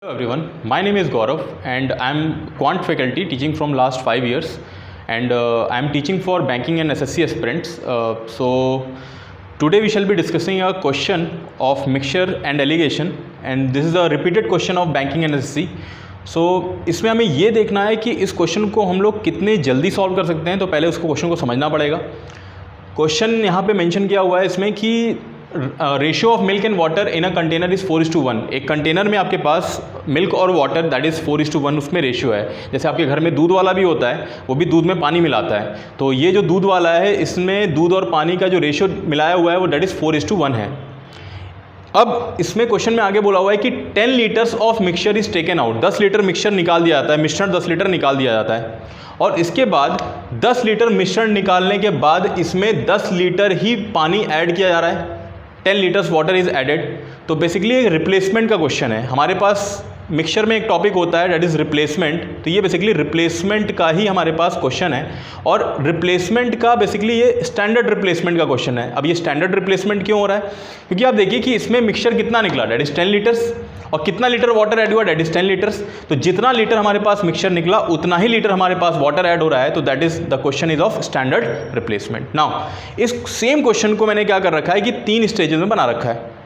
Hello everyone, my name is Gaurav and I am quant faculty teaching from last 5 years and I am teaching for banking and SSC aspirants. So today we shall be discussing a question of mixture and alligation and this is a repeated question of banking and SSC. So इसमें हमें ये देखना है कि इस question को हम लोग कितने जल्दी सॉल्व कर सकते हैं। तो पहले उसको क्वेश्चन को समझना पड़ेगा। क्वेश्चन यहाँ पे मेंशन किया हुआ है इसमें कि ratio of milk and water in a container is 4:1। एक कंटेनर में आपके पास मिल्क और वाटर दैट इज़ 4:1 उसमें रेशियो है। जैसे आपके घर में दूध वाला भी होता है, वो भी दूध में पानी मिलाता है। तो ये जो दूध वाला है इसमें दूध और पानी का जो रेशियो मिलाया हुआ है वो दैट इज़ 4:1 है। अब इसमें क्वेश्चन में आगे बोला हुआ है कि 10 litres of mixture is taken out. 10 litre mixture निकाल दिया जाता है, मिश्रण 10 लीटर निकाल दिया जाता है और इसके बाद 10 लीटर मिश्रण निकालने के बाद इसमें 10 लीटर ही पानी ऐड किया जा रहा है। 10 लीटर्स वाटर इज एडेड। तो बेसिकली एक रिप्लेसमेंट का क्वेश्चन है। हमारे पास मिक्सचर में एक टॉपिक होता है दैट इज़ रिप्लेसमेंट। तो ये बेसिकली रिप्लेसमेंट का ही हमारे पास क्वेश्चन है और रिप्लेसमेंट का बेसिकली ये स्टैंडर्ड रिप्लेसमेंट का क्वेश्चन है। अब ये स्टैंडर्ड रिप्लेसमेंट क्यों हो रहा है? क्योंकि आप देखिए कि इसमें मिक्सचर कितना निकला दैट इज़ 10 लीटर्स और कितना लीटर वाटर ऐड हुआ दैट इज़ 10 लीटर्स। तो जितना लीटर हमारे पास मिक्सचर निकला उतना ही लीटर हमारे पास वाटर ऐड हो रहा है। तो that is the question is of standard replacement. Now इस सेम क्वेश्चन को मैंने क्या कर रखा है कि 3 स्टेजेस में बना रखा है।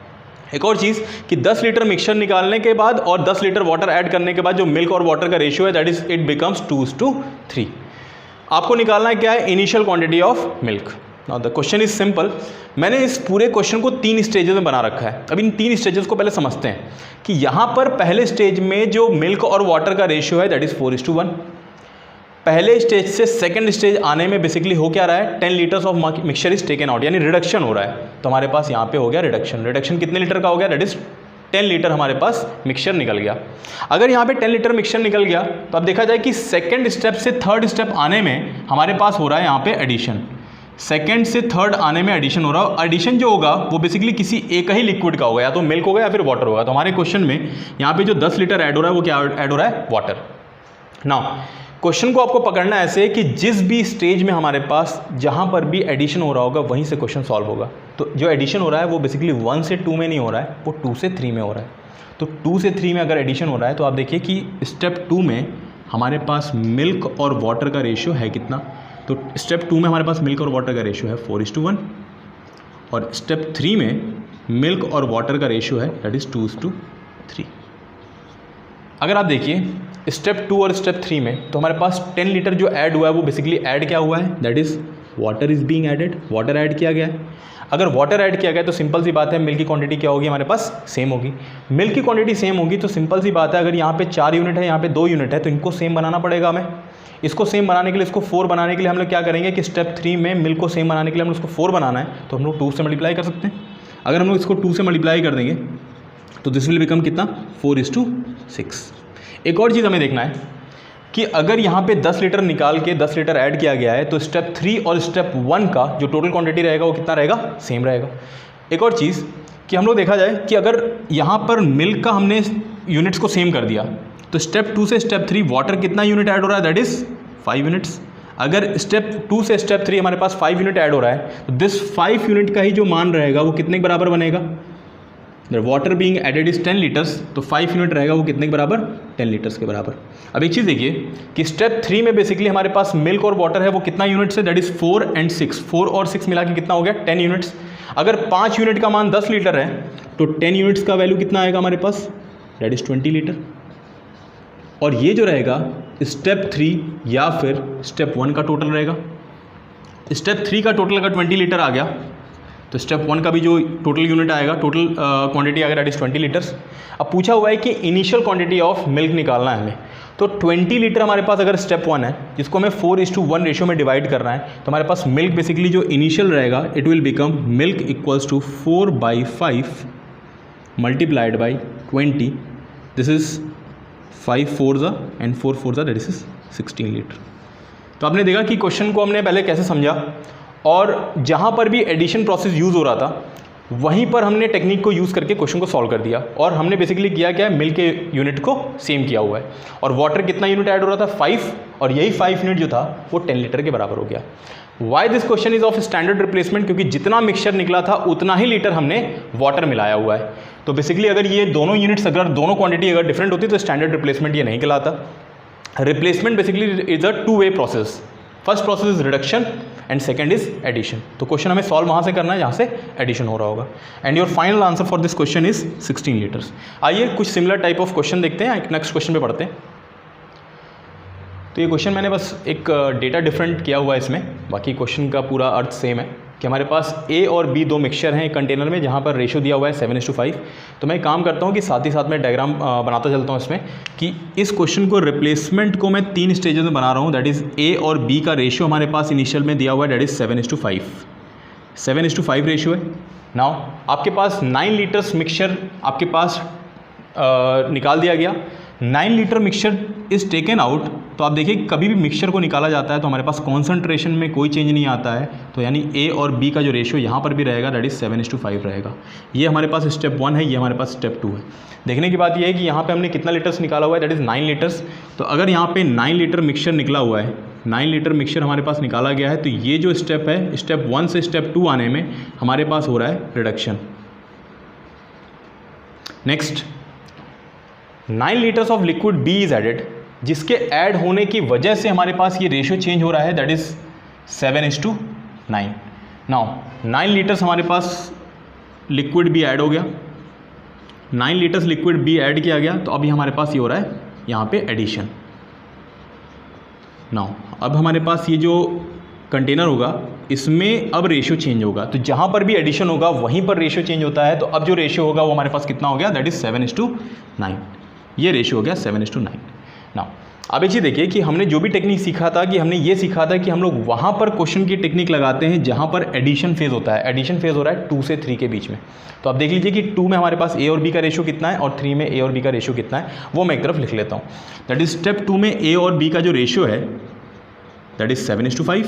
एक और चीज़ कि 10 लीटर मिक्सचर निकालने के बाद और 10 लीटर वाटर ऐड करने के बाद जो मिल्क और वाटर का रेशियो है दैट इज इट बिकम्स 2:3। आपको निकालना है क्या है? Initial quantity of milk. Now the question is simple. मैंने इस पूरे क्वेश्चन को 3 स्टेजेस में बना रखा है। अब इन 3 स्टेजेस को पहले समझते हैं कि यहाँ पर पहले स्टेज में जो मिल्क और वाटर का रेशियो है दैट इज 4:1। पहले स्टेज से सेकंड स्टेज आने में बेसिकली हो क्या रहा है? 10 litres of mixture is taken out, यानी रिडक्शन हो रहा है। तो हमारे पास यहाँ पे हो गया रिडक्शन। रिडक्शन कितने लीटर का हो गया? दैट इज 10 लीटर हमारे पास मिक्सचर निकल गया। अगर यहाँ पे 10 लीटर मिक्सचर निकल गया तो अब देखा जाए कि सेकंड स्टेप से थर्ड स्टेप आने में हमारे पास हो रहा है यहाँ पे एडिशन। सेकंड से थर्ड आने में एडिशन हो रहा है। एडिशन जो होगा वो बेसिकली किसी एक ही लिक्विड का होगा, या तो मिल्क होगा या फिर वाटर होगा। तो हमारे क्वेश्चन में यहाँ पे जो 10 लीटर ऐड हो रहा है वो क्या ऐड हो रहा है? वाटर। नाउ क्वेश्चन को आपको पकड़ना ऐसे है कि जिस भी स्टेज में हमारे पास जहाँ पर भी एडिशन हो रहा होगा वहीं से क्वेश्चन सॉल्व होगा। तो जो एडिशन हो रहा है वो बेसिकली 1 से 2 में नहीं हो रहा है, वो 2 से 3 में हो रहा है। तो 2 से 3 में अगर एडिशन हो रहा है तो आप देखिए कि स्टेप 2 में हमारे पास मिल्क और वाटर का रेशियो है कितना? तो स्टेप 2 में हमारे पास मिल्क और वाटर का रेशियो है 4:1 और स्टेप 3 में मिल्क और वाटर का रेशियो है दैट इज़ 2:3। अगर आप देखिए स्टेप 2 और स्टेप 3 में तो हमारे पास 10 लीटर जो ऐड हुआ है वो बेसिकली ऐड क्या हुआ है? That is water is being added. Water add किया गया है। अगर वाटर ऐड किया गया तो सिंपल सी बात है मिल्क की क्वांटिटी क्या होगी? हमारे पास सेम होगी। मिल्क की क्वांटिटी सेम होगी तो सिंपल सी बात है अगर यहाँ पे 4 यूनिट है, यहाँ पे 2 यूनिट है तो इनको सेम बनाना पड़ेगा हमें। इसको सेम बनाने के लिए, इसको 4 बनाने के लिए हम लोग क्या करेंगे कि स्टेप 3 में मिल्क को सेम बनाने के लिए हम लोग उसको 4 बनाना है तो हम लोग 2 से मल्टीप्लाई कर सकते हैं। अगर हम लोग इसको 2 से मल्टीप्लाई कर देंगे तो दिस विल बिकम कितना? 4:6। एक और चीज़ हमें देखना है कि अगर यहाँ पे 10 लीटर निकाल के 10 लीटर ऐड किया गया है तो स्टेप 3 और स्टेप 1 का जो टोटल क्वांटिटी रहेगा वो कितना रहेगा? सेम रहेगा। एक और चीज़ कि हम लोग देखा जाए कि अगर यहाँ पर मिल्क का हमने यूनिट्स को सेम कर दिया तो स्टेप 2 से स्टेप 3 वाटर कितना यूनिट ऐड हो रहा है? That is 5 units. अगर स्टेप 2 से स्टेप 3 हमारे पास 5 यूनिट ऐड हो रहा है तो दिस 5 यूनिट का ही जो मान रहेगा वो कितने के बराबर बनेगा? Water being added is 10 litres तो 5 यूनिट रहेगा वो कितने के बराबर? 10 लीटर्स के बराबर। अब एक चीज़ देखिए कि स्टेप 3 में बेसिकली हमारे पास मिल्क और वाटर है वो कितना यूनिट्स है? That is 4 and 6। 4 और 6 मिला के कितना हो गया? 10 यूनिट्स। अगर 5 यूनिट का मान 10 लीटर है तो 10 यूनिट्स का वैल्यू कितना आएगा हमारे पास? That is 20 litre. और ये जो रहेगा स्टेप 3 या फिर स्टेप 1 का टोटल रहेगा। स्टेप 3 का टोटल अगर 20 लीटर आ गया तो स्टेप 1 का भी जो टोटल यूनिट आएगा, टोटल क्वांटिटी आएगा दैट इज़ 20 लीटर्स। अब पूछा हुआ है कि इनिशियल क्वांटिटी ऑफ मिल्क निकालना है हमें। तो 20 लीटर हमारे पास अगर स्टेप 1 है जिसको हमें 4:1 रेशियो में डिवाइड करना है तो हमारे पास मिल्क बेसिकली जो इनिशियल रहेगा it will become milk equals to 4/5 multiplied by 20। This is 5 4s and 4 4s that is 16 litre. तो आपने देखा कि क्वेश्चन को हमने पहले कैसे समझा और जहाँ पर भी एडिशन प्रोसेस यूज़ हो रहा था वहीं पर हमने टेक्निक को यूज़ करके क्वेश्चन को सॉल्व कर दिया। और हमने बेसिकली किया क्या है? मिल्क के यूनिट को सेम किया हुआ है और वाटर कितना यूनिट ऐड हो रहा था? 5 और यही 5 यूनिट जो था वो 10 लीटर के बराबर हो गया। Why this question is of standard replacement, क्योंकि जितना मिक्सचर निकला था उतना ही लीटर हमने वाटर मिलाया हुआ है। तो बेसिकली अगर ये दोनों यूनिट्स, अगर दोनों क्वांटिटी अगर डिफरेंट होती तो स्टैंडर्ड रिप्लेसमेंट ये नहीं कहलाता। Replacement basically is a two way process, first process is reduction and second is addition. तो क्वेश्चन हमें सॉल्व वहाँ से करना है जहाँ से एडिशन हो रहा होगा। And your final answer for this question is 16 litres. आइए कुछ सिमिलर टाइप ऑफ क्वेश्चन देखते हैं, नेक्स्ट क्वेश्चन पे पढ़ते हैं। तो ये क्वेश्चन मैंने बस एक डेटा डिफरेंट किया हुआ है इसमें, बाकी क्वेश्चन का पूरा अर्थ सेम है कि हमारे पास ए और बी दो मिक्सचर हैं एक कंटेनर में, जहाँ पर रेशो दिया हुआ है 7:5। तो मैं एक काम करता हूँ कि साथ ही साथ मैं डायग्राम बनाता चलता हूँ इसमें, कि इस क्वेश्चन को रिप्लेसमेंट को मैं 3 स्टेजेस में बना रहा हूँ। दैट इज़ ए और बी का रेशियो हमारे पास इनिशियल में दिया हुआ है, दैट इज़ 7:5। 7:5 रेशियो है। नाउ आपके पास 9 लीटर्स मिक्सचर आपके पास निकाल दिया गया। 9 litre mixture is taken out. तो आप देखिए कभी भी मिक्सचर को निकाला जाता है तो हमारे पास कॉन्सेंट्रेशन में कोई चेंज नहीं आता है, तो यानी ए और बी का जो रेशियो यहाँ पर भी रहेगा दैट इज़ 7:5 रहेगा। ये हमारे पास स्टेप 1 है, ये हमारे पास स्टेप 2 है। देखने की बात ये है कि यहाँ पे हमने कितना लीटर्स निकाला हुआ है, दैट इज़ 9 लीटर्स। तो अगर यहाँ पे 9 लीटर मिक्सचर निकला हुआ है, 9 लीटर मिक्सचर हमारे पास निकाला गया है, तो ये जो स्टेप है, स्टेप 1 से स्टेप 2 आने में हमारे पास हो रहा है reduction. Next 9 litres of liquid B is added, जिसके ऐड होने की वजह से हमारे पास ये रेशियो चेंज हो रहा है, दैट इज 7:9। नाउ 9 लीटर्स हमारे पास लिक्विड बी ऐड हो गया, 9 लीटर्स लिक्विड बी ऐड किया गया, तो अभी हमारे पास ये हो रहा है यहाँ पे एडिशन। नाउ अब हमारे पास ये जो कंटेनर होगा इसमें अब रेशियो चेंज होगा, तो जहाँ पर भी एडिशन होगा वहीं पर रेशियो चेंज होता है। तो अब जो रेशियो होगा वो हमारे पास कितना हो गया, दैट इज 7:9। ये रेशियो हो गया 7:9। नाउ अब एक चीज़ देखिए कि हमने जो भी टेक्निक सीखा था, कि हमने ये सीखा था कि हम लोग वहाँ पर क्वेश्चन की टेक्निक लगाते हैं जहाँ पर एडिशन फेज़ होता है। एडिशन फेज़ हो रहा है 2 से 3 के बीच में। तो आप देख लीजिए कि 2 में हमारे पास ए और बी का रेशियो कितना है और 3 में ए और बी का रेशियो कितना है, वो मैं एक तरफ लिख लेता हूँ। दैट इज स्टेप 2 में ए और बी का जो रेशियो है दैट इज 7:5,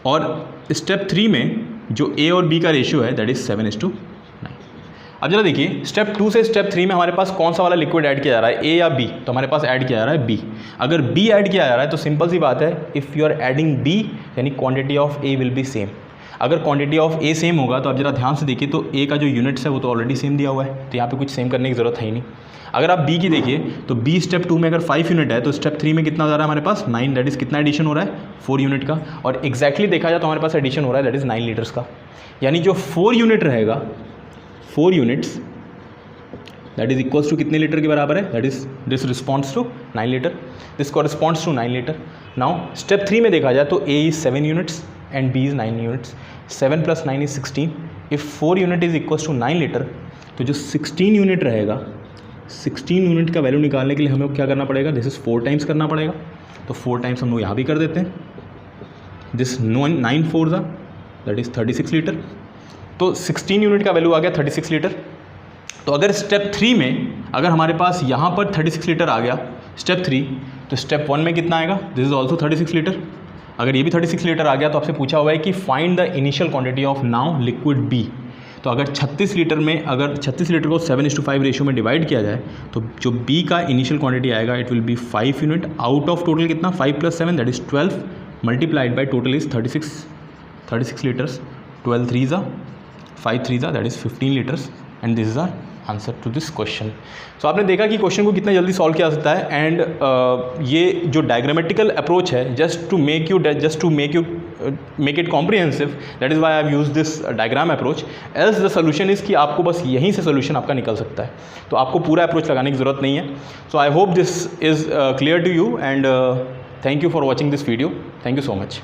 और स्टेप 3 में जो ए और बी का रेशियो है दैट इज 7:9। अब जरा देखिए स्टेप 2 से स्टेप 3 में हमारे पास कौन सा वाला लिक्विड ऐड किया जा रहा है, ए या बी? तो हमारे पास ऐड किया जा रहा है बी। अगर बी ऐड किया जा रहा है तो सिंपल सी बात है, if you are adding B यानी quantity of A will be same. अगर क्वांटिटी ऑफ ए सेम होगा तो आप जरा ध्यान से देखिए, तो ए का जो यूनिट्स है वो तो ऑलरेडी सेम दिया हुआ है, तो यहाँ पे कुछ सेम करने की ज़रूरत है ही नहीं। अगर आप बी की देखिए तो बी स्टेप 2 में अगर 5 यूनिट है तो स्टेप 3 में कितना जा रहा है हमारे पास 9, दैट इज़ कितना एडिशन हो रहा है 4 यूनिट का। और एग्जैक्टली देखा जाए तो हमारे पास एडिशन हो रहा है दैट इज़ 9 लीटर्स का। यानी जो 4 यूनिट रहेगा, 4 units that is equals to कितने लीटर के बराबर है, that is this responds to 9 litre, this corresponds to 9 litre. Now step 3 में देखा जाए तो A is 7 units and B is 9 units. 7 + 9 is 16। If 4 unit is equals to 9 litre, तो जो 16 यूनिट रहेगा, 16 यूनिट का वैल्यू निकालने के लिए हमें क्या करना पड़ेगा, दिस इज 4 टाइम्स करना पड़ेगा। तो 4 टाइम्स हम लोग यहाँ भी कर देते हैं, दिस 9 4 दैट इज 36 लीटर। तो 16 यूनिट का वैल्यू आ गया 36 लीटर। तो अगर स्टेप 3 में अगर हमारे पास यहाँ पर 36 लीटर आ गया स्टेप 3, तो स्टेप 1 में कितना आएगा, दिस इज ऑल्सो 36 लीटर। अगर ये भी 36 लीटर आ गया तो आपसे पूछा हुआ है कि find the initial quantity of now liquid B. तो अगर 36 लीटर में अगर 36 लीटर को 7:5 रेशियो में डिवाइड किया जाए तो जो बी का इनिशियल क्वांटिटी आएगा it will be 5 unit out of total कितना 5 + 7 that is 12 multiplied by total is 36 litres. 12 3 5 3 that is 15 litres and this is our answer to this question. So आपने देखा कि क्वेश्चन को कितना जल्दी सॉल्व किया जा सकता है। एंड ये जो डायग्रामेटिकल अप्रोच है just to make it comprehensive, that is why I have used this diagram approach. Else the solution is कि आपको बस यहीं से सोल्यूशन आपका निकल सकता है, तो आपको पूरा अप्रोच लगाने की ज़रूरत नहीं है। So I hope this is clear to you and thank you for watching this video. Thank you so much.